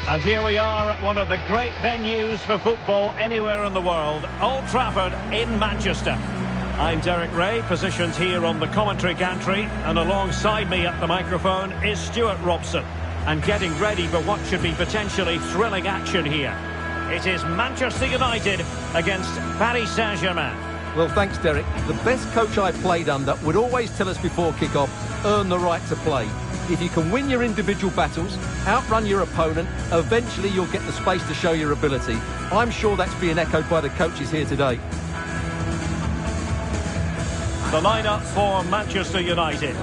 And here we are at one of the great venues for football anywhere in the world, Old Trafford in Manchester. I'm Derek Ray, positioned here on the commentary gantry, and alongside me at the microphone is Stuart Robson. And getting ready for what should be potentially thrilling action here. It is Manchester United against Paris Saint-Germain. Well, thanks, Derek. The best coach I played under would always tell us before kick-off, earn the right to play. If you can win your individual battles, outrun your opponent, eventually you'll get the space to show your ability. I'm sure that's being echoed by the coaches here today. The lineup for Manchester United.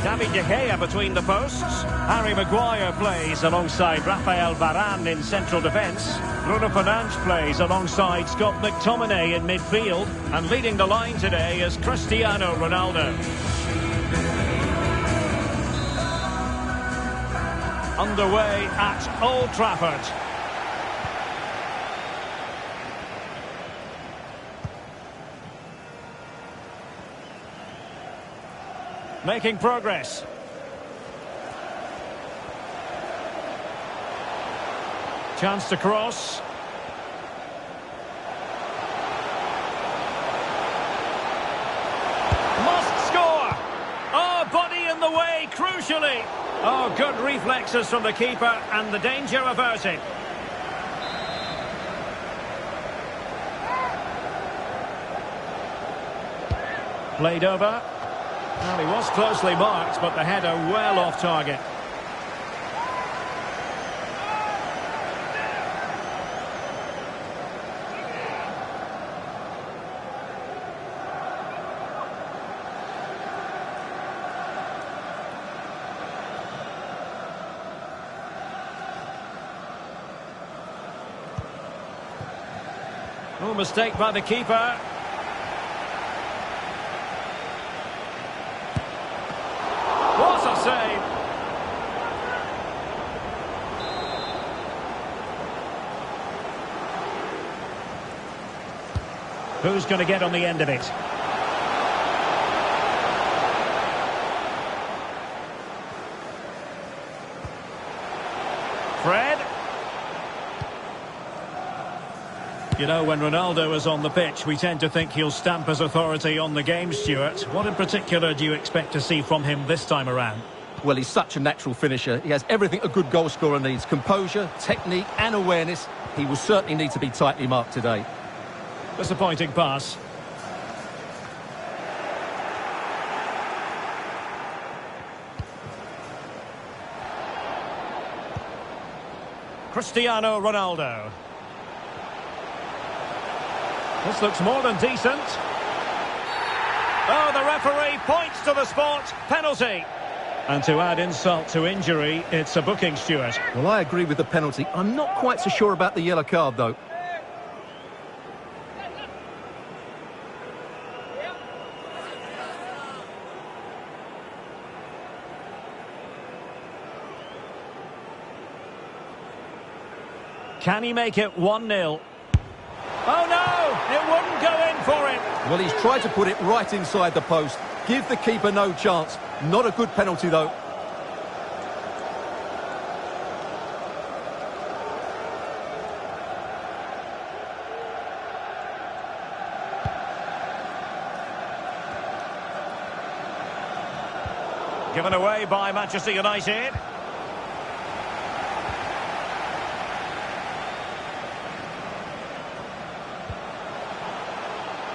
David De Gea between the posts. Harry Maguire plays alongside Rafael Varane in central defence. Bruno Fernandes plays alongside Scott McTominay in midfield. And leading the line today is Cristiano Ronaldo. Underway at Old Trafford. Making progress. Chance to cross. Must score. Oh, body in the way, crucially. Oh, good reflexes from the keeper and the danger averted. Played over. Well, he was closely marked, but the header well off target. Oh, mistake by the keeper. What a save! Who's going to get on the end of it? Fred. You know, when Ronaldo is on the pitch, we tend to think he'll stamp his authority on the game, Stuart. What in particular do you expect to see from him this time around? Well, he's such a natural finisher. He has everything a good goalscorer needs. Composure, technique and awareness. He will certainly need to be tightly marked today. Disappointing pass. Cristiano Ronaldo. This looks more than decent. Oh, the referee points to the spot. Penalty. And to add insult to injury, it's a booking, Stuart. Well, I agree with the penalty. I'm not quite so sure about the yellow card, though. Can he make it 1-0? Oh no, it wouldn't go in for him. Well, he's tried to put it right inside the post. Give the keeper no chance. Not a good penalty, though. Given away by Manchester United.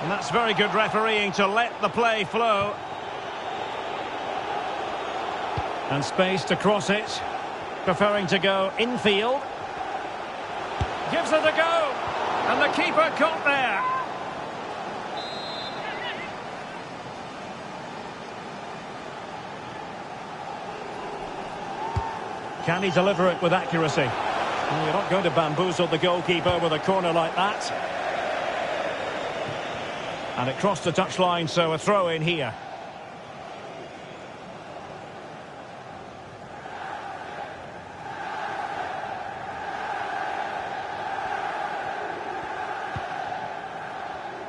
And that's very good refereeing to let the play flow. And space to cross it. Preferring to go infield. Gives it a go. And the keeper caught there. Can he deliver it with accuracy? Well, you're not going to bamboozle the goalkeeper with a corner like that. And it crossed the touchline, so a throw in here.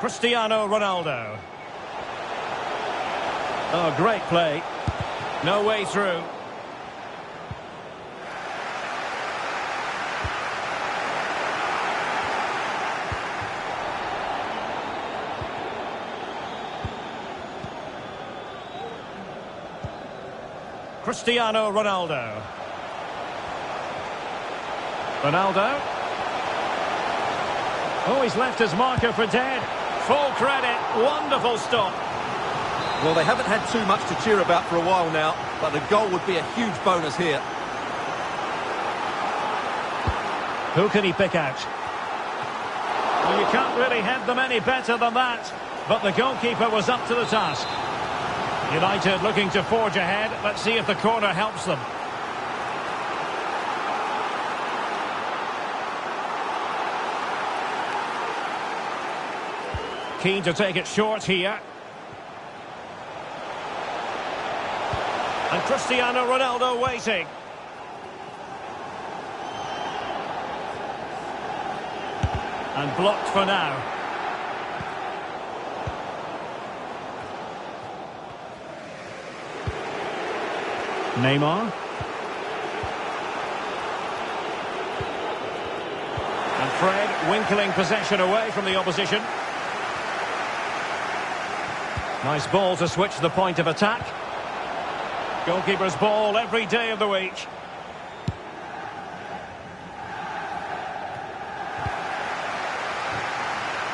Cristiano Ronaldo. Oh, great play. No way through. Cristiano Ronaldo. Ronaldo. Oh, he's left his marker for dead. Full credit. Wonderful stop. Well, they haven't had too much to cheer about for a while now, but the goal would be a huge bonus here. Who can he pick out? Well, you can't really head them any better than that. But the goalkeeper was up to the task. United looking to forge ahead. Let's see if the corner helps them. Keen to take it short here. And Cristiano Ronaldo waiting. And blocked for now. Neymar. And Fred winkling possession away from the opposition. Nice ball to switch the point of attack. Goalkeeper's ball every day of the week.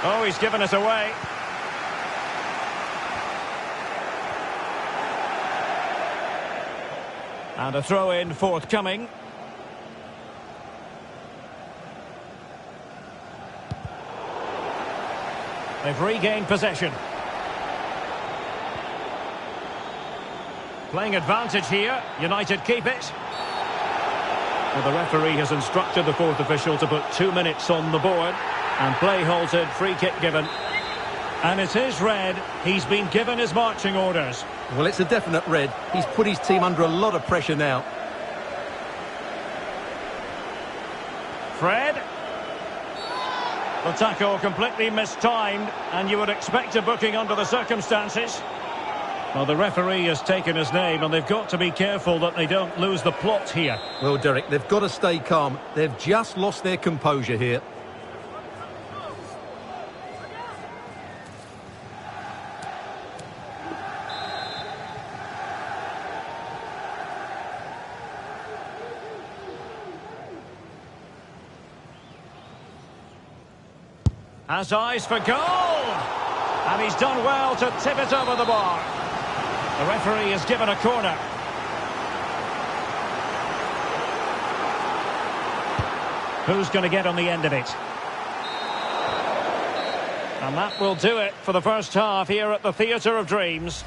Oh, he's given it away. And a throw-in forthcoming. They've regained possession. Playing advantage here. United keep it. Well, the referee has instructed the fourth official to put 2 minutes on the board. And play halted, free kick given. And it is red. He's been given his marching orders. Well, it's a definite red. He's put his team under a lot of pressure now. Fred. The tackle completely mistimed, and you would expect a booking under the circumstances. Well, the referee has taken his name, and they've got to be careful that they don't lose the plot here. Well, Derek, they've got to stay calm. They've just lost their composure here. Has eyes for goal! And he's done well to tip it over the bar. The referee has given a corner. Who's going to get on the end of it? And that will do it for the first half here at the Theatre of Dreams.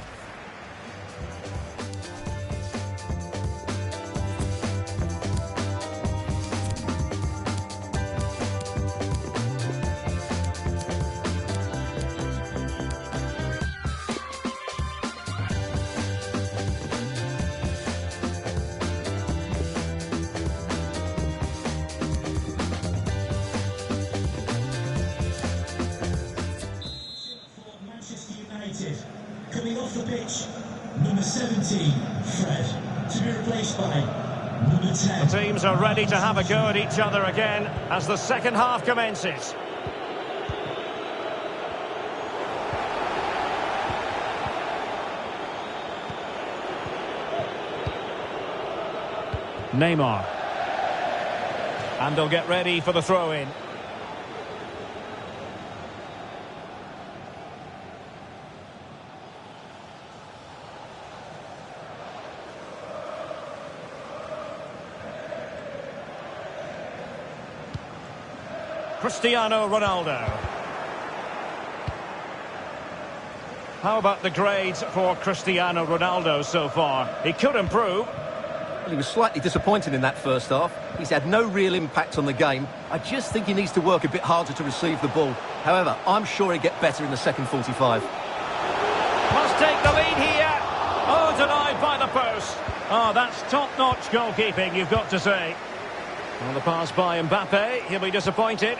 Coming off the pitch, number 17, Fred, to be replaced by number 10. The teams are ready to have a go at each other again as the second half commences. Neymar. And they'll get ready for the throw-in. Cristiano Ronaldo. How about the grades for Cristiano Ronaldo so far? He could improve. Well, he was slightly disappointed in that first half. He's had no real impact on the game. I just think he needs to work a bit harder to receive the ball. However, I'm sure he'll get better in the second 45. Must take the lead here. Oh, denied by the post. Oh, that's top-notch goalkeeping, you've got to say. Well, the pass by Mbappe, he'll be disappointed.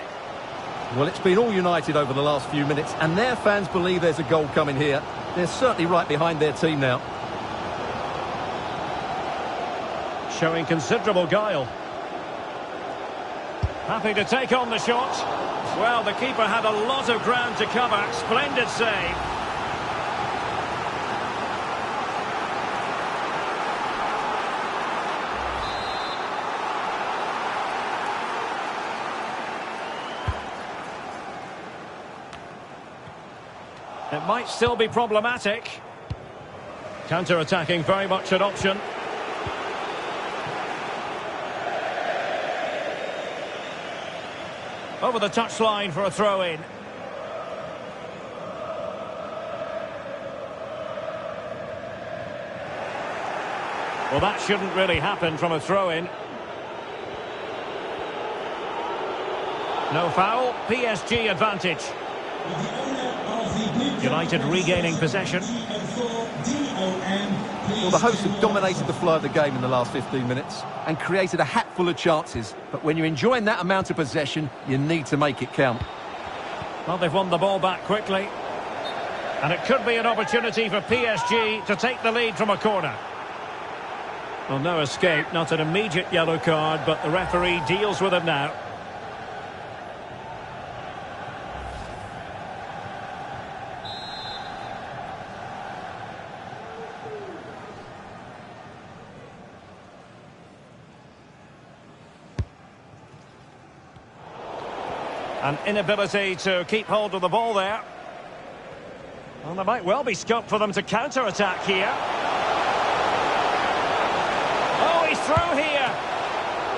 Well, it's been all United over the last few minutes, and their fans believe there's a goal coming here. They're certainly right behind their team now. Showing considerable guile. Happy to take on the shot. Well, the keeper had a lot of ground to cover. Splendid save. It might still be problematic. Counter-attacking very much an option. Over the touchline for a throw-in. Well, that shouldn't really happen from a throw-in. No foul, PSG advantage. United regaining possession. Well, the hosts have dominated the flow of the game in the last 15 minutes and created a hatful of chances. But when you're enjoying that amount of possession, you need to make it count. Well, they've won the ball back quickly. And it could be an opportunity for PSG to take the lead from a corner. Well, no escape, not an immediate yellow card, but the referee deals with it now. An inability to keep hold of the ball there. Well, there might well be scope for them to counter-attack here. Oh, he's through here.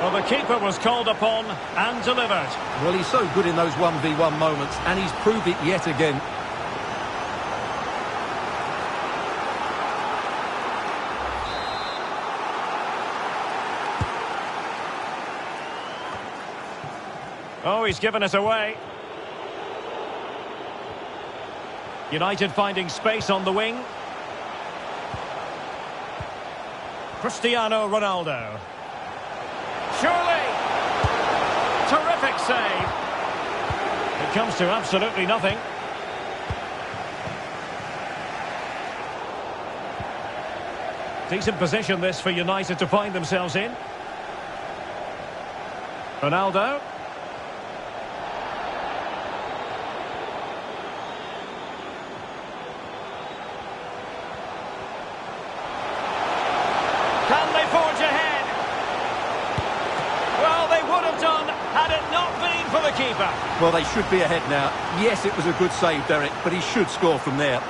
Well, the keeper was called upon and delivered. Well, he's so good in those 1v1 moments, and he's proved it yet again. Oh, he's given it away. United finding space on the wing. Cristiano Ronaldo. Surely! Terrific save. It comes to absolutely nothing. Decent position this for United to find themselves in. Ronaldo. Can they forge ahead? Well, they would have done had it not been for the keeper. Well, they should be ahead now. Yes, it was a good save, Derek, but he should score from there.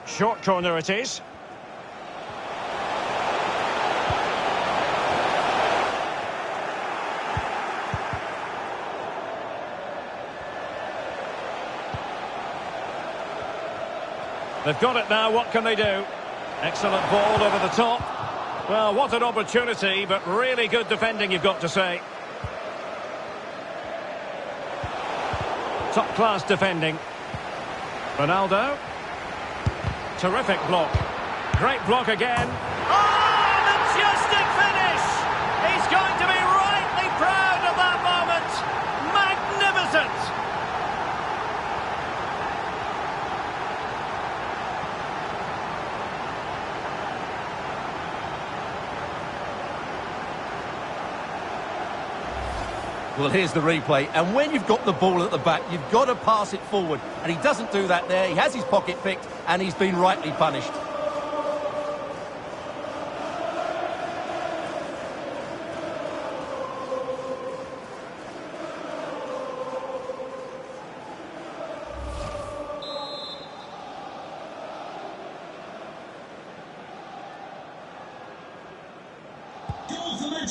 Short corner it is. They've got it now, what can they do? Excellent ball over the top. Well, what an opportunity, but really good defending, you've got to say. Top-class defending. Ronaldo. Terrific block. Great block again. Oh, a majestic finish! He's going to be rightly proud of that moment. Magnificent! Well, here's the replay, and when you've got the ball at the back, you've got to pass it forward, and he doesn't do that there. He has his pocket picked, and he's been rightly punished.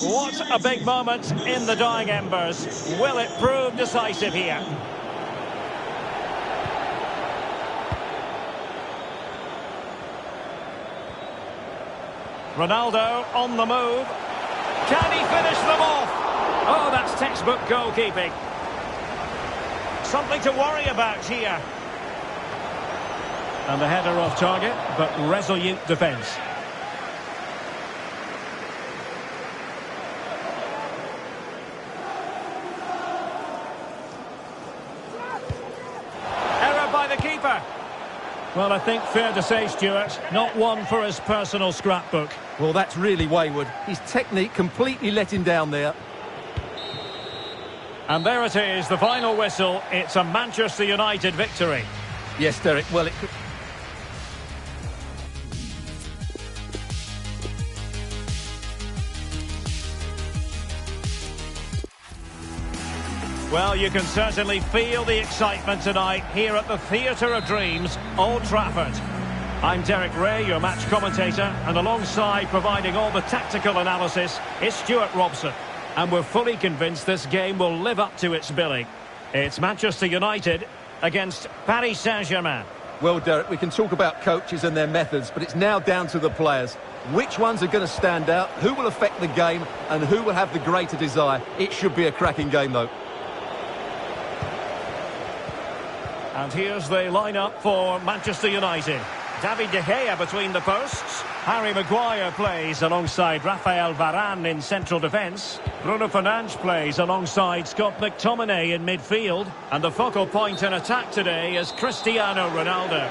What a big moment in the dying embers. Will it prove decisive here? Ronaldo on the move. Can he finish them off? Oh, that's textbook goalkeeping. Something to worry about here. And the header off target, but resolute defence. Keeper. Well, I think fair to say, Stuart, not one for his personal scrapbook. Well, that's really wayward. His technique completely let him down there. And there it is, the final whistle. It's a Manchester United victory. Yes, Derek, well, it could... Well, you can certainly feel the excitement tonight here at the Theatre of Dreams, Old Trafford. I'm Derek Ray, your match commentator, and alongside providing all the tactical analysis is Stuart Robson. And we're fully convinced this game will live up to its billing. It's Manchester United against Paris Saint-Germain. Well, Derek, we can talk about coaches and their methods, but it's now down to the players. Which ones are going to stand out, who will affect the game, and who will have the greater desire? It should be a cracking game, though. And here's the lineup for Manchester United. David De Gea between the posts. Harry Maguire plays alongside Rafael Varane in central defence. Bruno Fernandes plays alongside Scott McTominay in midfield. And the focal point in attack today is Cristiano Ronaldo.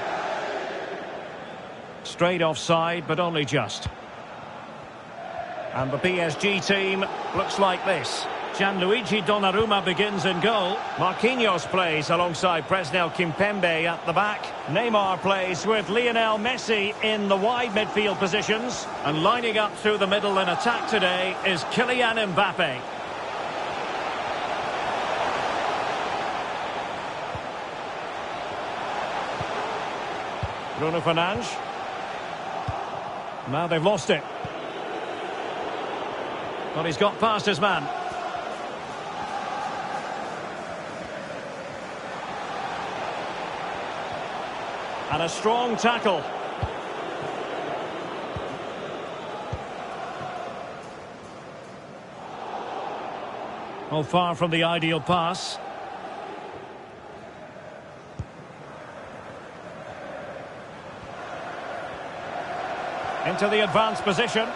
Straight offside, but only just. And the PSG team looks like this. Gianluigi Donnarumma begins in goal. Marquinhos plays alongside Presnel Kimpembe at the back. Neymar plays with Lionel Messi in the wide midfield positions. And lining up through the middle in attack today is Kylian Mbappe. Bruno Fernandes. Now they've lost it. But he's got past his man. And a strong tackle. Oh, far from the ideal pass. Into the advanced position.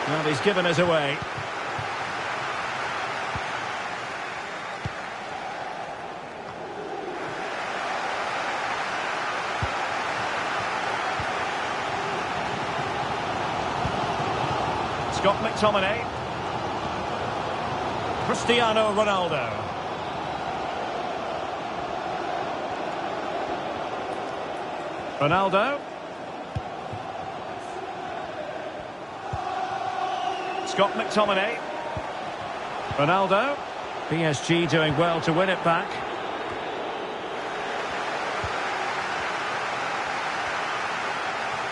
Well, he's given us away. Scott McTominay. Cristiano Ronaldo. Ronaldo. Scott McTominay. Ronaldo. PSG doing well to win it back.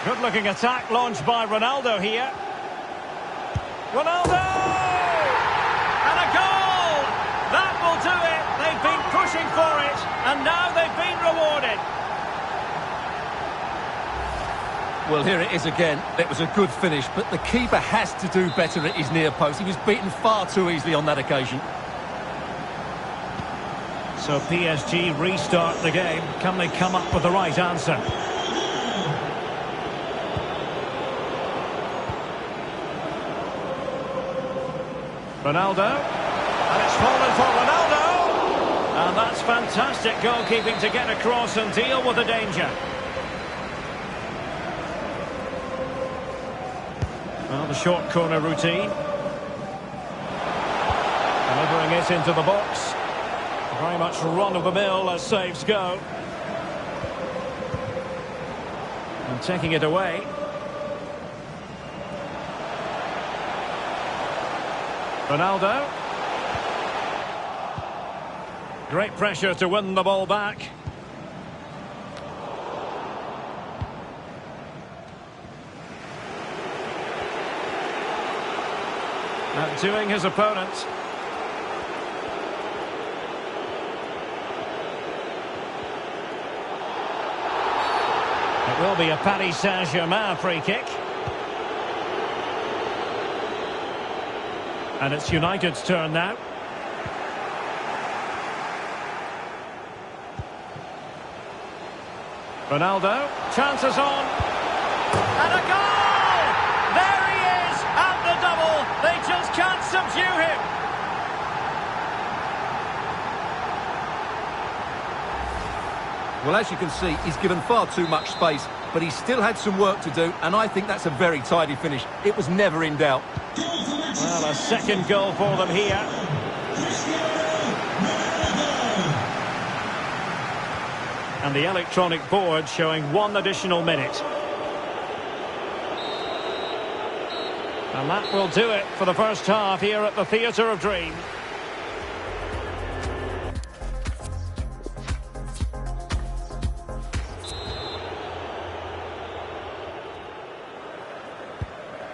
Good looking attack launched by Ronaldo here. Ronaldo! And a goal! That will do it! They've been pushing for it, and now they've been rewarded. Well, here it is again. It was a good finish, but the keeper has to do better at his near post. He was beaten far too easily on that occasion. So PSG restart the game. Can they come up with the right answer? Ronaldo. And it's fallen for Ronaldo. And that's fantastic goalkeeping to get across and deal with the danger. Well, the short corner routine. Delivering it into the box. Very much run-of-the-mill as saves go. And taking it away. Ronaldo. Great pressure to win the ball back. Outdoing his opponent. It will be a Paris Saint-Germain free kick. And it's United's turn now. Ronaldo, chances on. And a goal! There he is at the double. They just can't subdue him. Well, as you can see, he's given far too much space, but he still had some work to do, and I think that's a very tidy finish. It was never in doubt. Well, a second goal for them here. And And the electronic board showing 1 additional minute. And that will do it for the first half here at the Theatre of Dreams.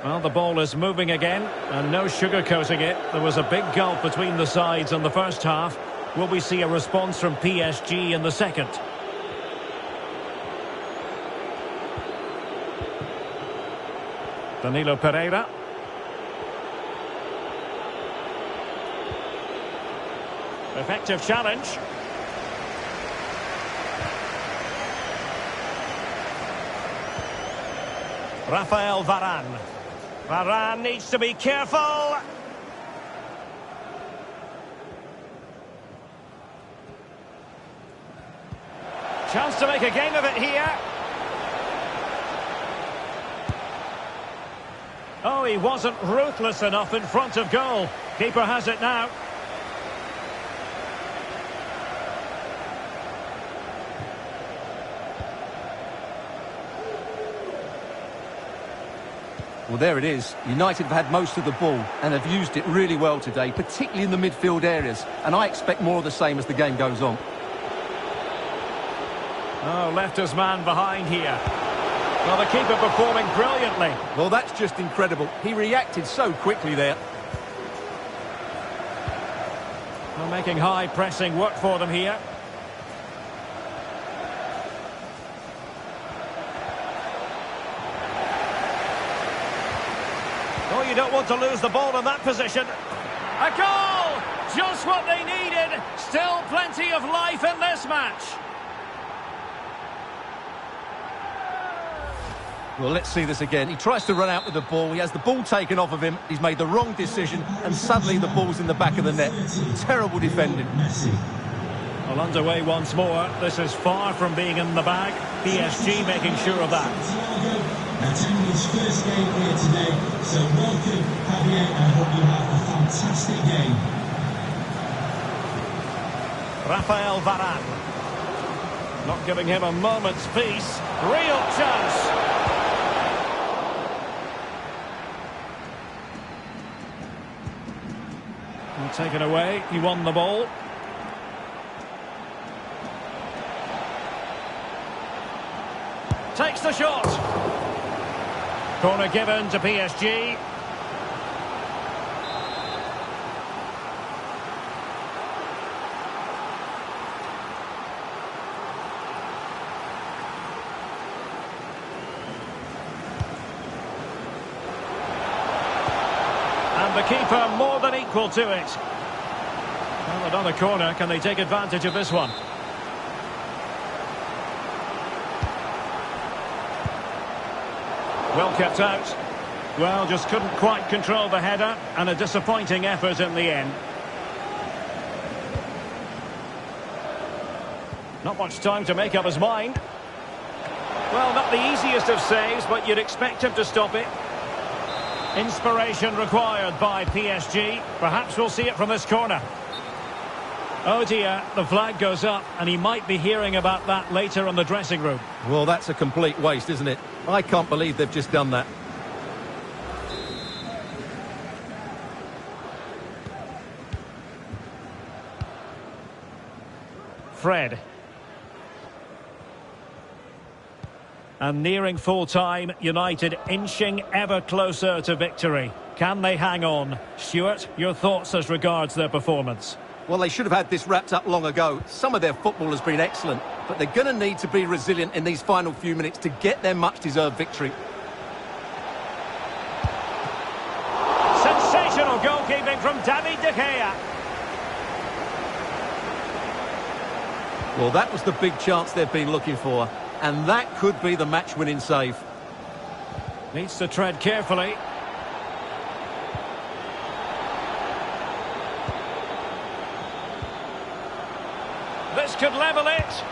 Well, the ball is moving again, and no sugarcoating it. There was a big gulf between the sides in the first half. Will we see a response from PSG in the second? Danilo Pereira. Effective challenge. Rafael Varane. Varane needs to be careful. Chance to make a game of it here. Oh, he wasn't ruthless enough in front of goal. Keeper has it now. Well, there it is. United have had most of the ball and have used it really well today, particularly in the midfield areas. And I expect more of the same as the game goes on. Oh, left his man behind here. Well, the keeper performing brilliantly. Well, that's just incredible. He reacted so quickly there. Well, making high pressing work for them here. Oh, you don't want to lose the ball in that position. A goal! Just what they needed. Still plenty of life in this match. Well, let's see this again. He tries to run out with the ball. He has the ball taken off of him. He's made the wrong decision, and suddenly the ball's in the back of the net. Terrible defending. Well, underway once more. This is far from being in the bag. PSG making sure of that. Attending his first game here today, so welcome, Javier, and I hope you have a fantastic game. Rafael Varane. Not giving him a moment's peace. Real chance. And taken away. He won the ball. Takes the shot. Corner given to PSG. And the keeper more than equal to it. Well, another corner. Can they take advantage of this one? Well kept out. Well, just couldn't quite control the header, and a disappointing effort in the end. Not much time to make up his mind. Well, not the easiest of saves, but you'd expect him to stop it. Inspiration required by PSG. Perhaps we'll see it from this corner. Oh dear, the flag goes up, and he might be hearing about that later in the dressing room. Well, that's a complete waste, isn't it? I can't believe they've just done that. Fred. And nearing full time, United inching ever closer to victory. Can they hang on? Stuart, your thoughts as regards their performance? Well, they should have had this wrapped up long ago. Some of their football has been excellent, but they're going to need to be resilient in these final few minutes to get their much-deserved victory. Sensational goalkeeping from David De Gea. Well, that was the big chance they've been looking for, and that could be the match-winning save. Needs to tread carefully. This could level it,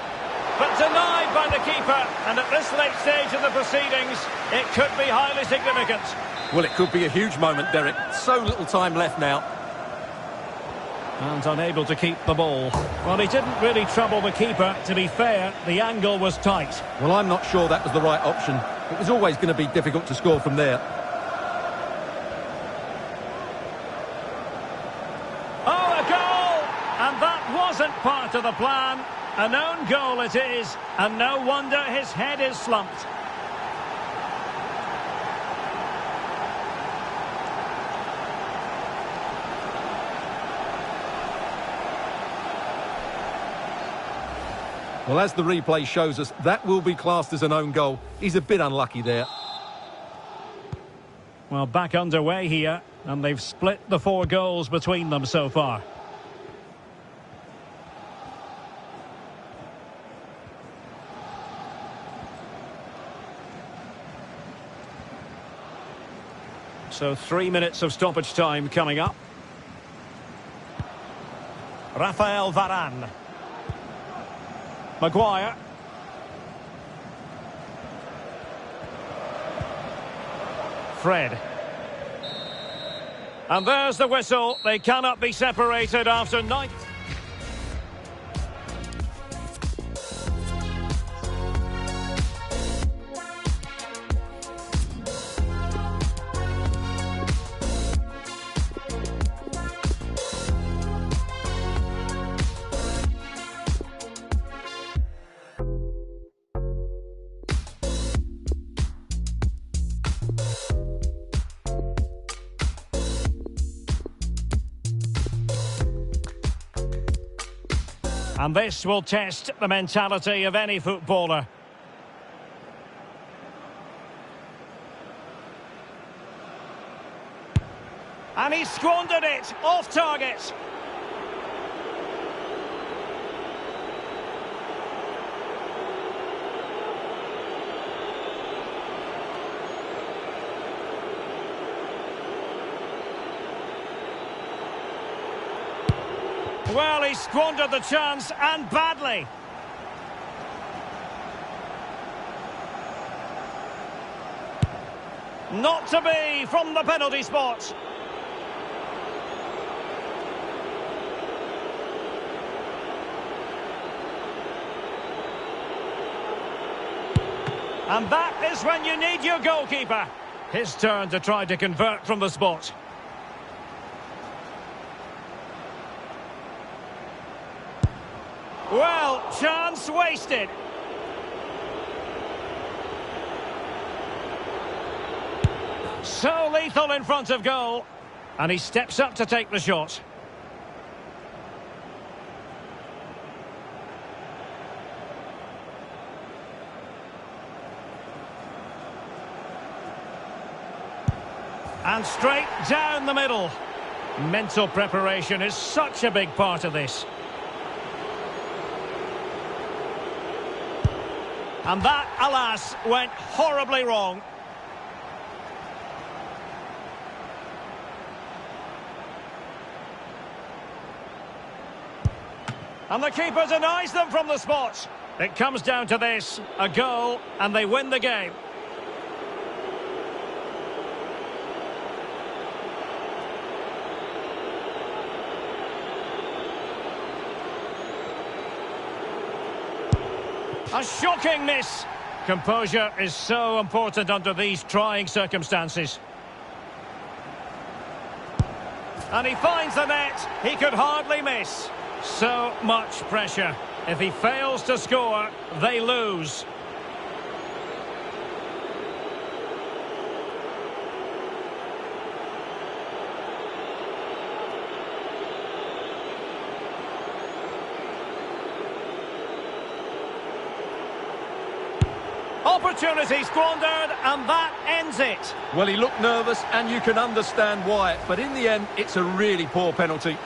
but denied by the keeper. And at this late stage of the proceedings, it could be highly significant. Well, it could be a huge moment, Derek. So little time left now. And unable to keep the ball. Well, he didn't really trouble the keeper. To be fair, the angle was tight. Well, I'm not sure that was the right option. It was always going to be difficult to score from there. Oh, a goal! And that wasn't part of the plan. An own goal it is, and no wonder his head is slumped. Well, as the replay shows us, that will be classed as an own goal. He's a bit unlucky there. Well, back underway here, and they've split the 4 goals between them so far. So 3 minutes of stoppage time coming up. Rafael Varane. Maguire. Fred. And there's the whistle. They cannot be separated after 90. And this will test the mentality of any footballer. And he squandered it, off target. Well, he squandered the chance, and badly. Not to be from the penalty spot. And that is when you need your goalkeeper. His turn to try to convert from the spot. Well, chance wasted. So lethal in front of goal. And he steps up to take the shot. And straight down the middle. Mental preparation is such a big part of this. And that, alas, went horribly wrong. And the keeper denies them from the spot. It comes down to this, a goal, and they win the game. A shocking miss. Composure is so important under these trying circumstances. And he finds the net. He could hardly miss. So much pressure. If he fails to score, they lose. Opportunity squandered, and that ends it. Well, he looked nervous, and you can understand why. But in the end, it's a really poor penalty.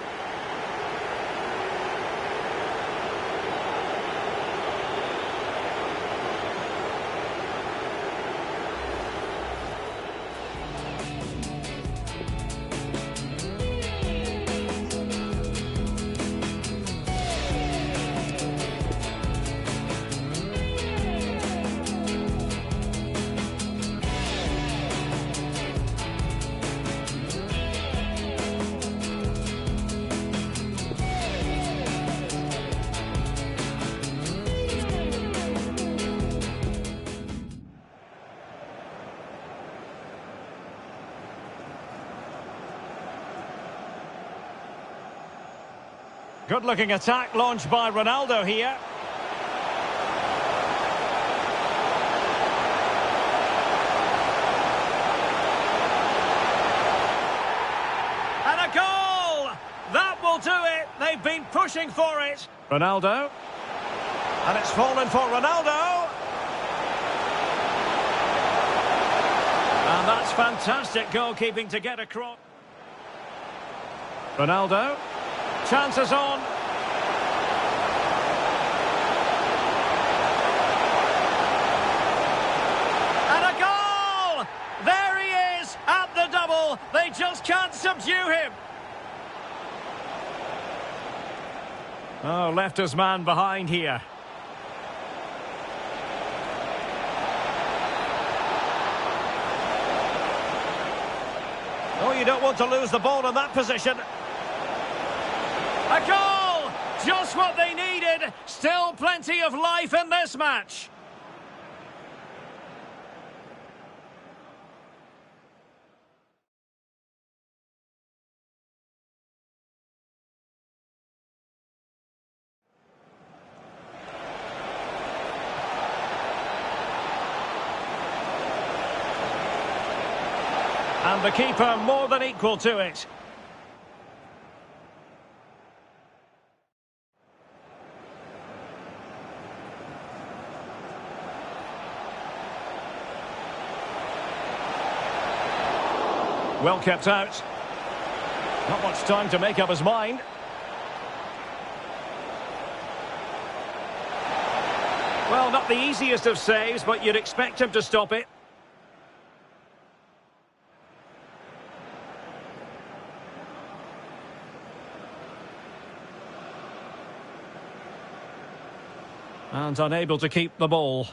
Good-looking attack launched by Ronaldo here. And a goal! That will do it. They've been pushing for it. Ronaldo. And it's fallen for Ronaldo. And that's fantastic goalkeeping to get across. Ronaldo. Chances on. And a goal! There he is at the double. They just can't subdue him. Oh, left his man behind here. Oh, you don't want to lose the ball in that position. A goal! Just what they needed. Still plenty of life in this match. And the keeper more than equal to it. Well kept out. Not much time to make up his mind. Well, not the easiest of saves, but you'd expect him to stop it. And unable to keep the ball.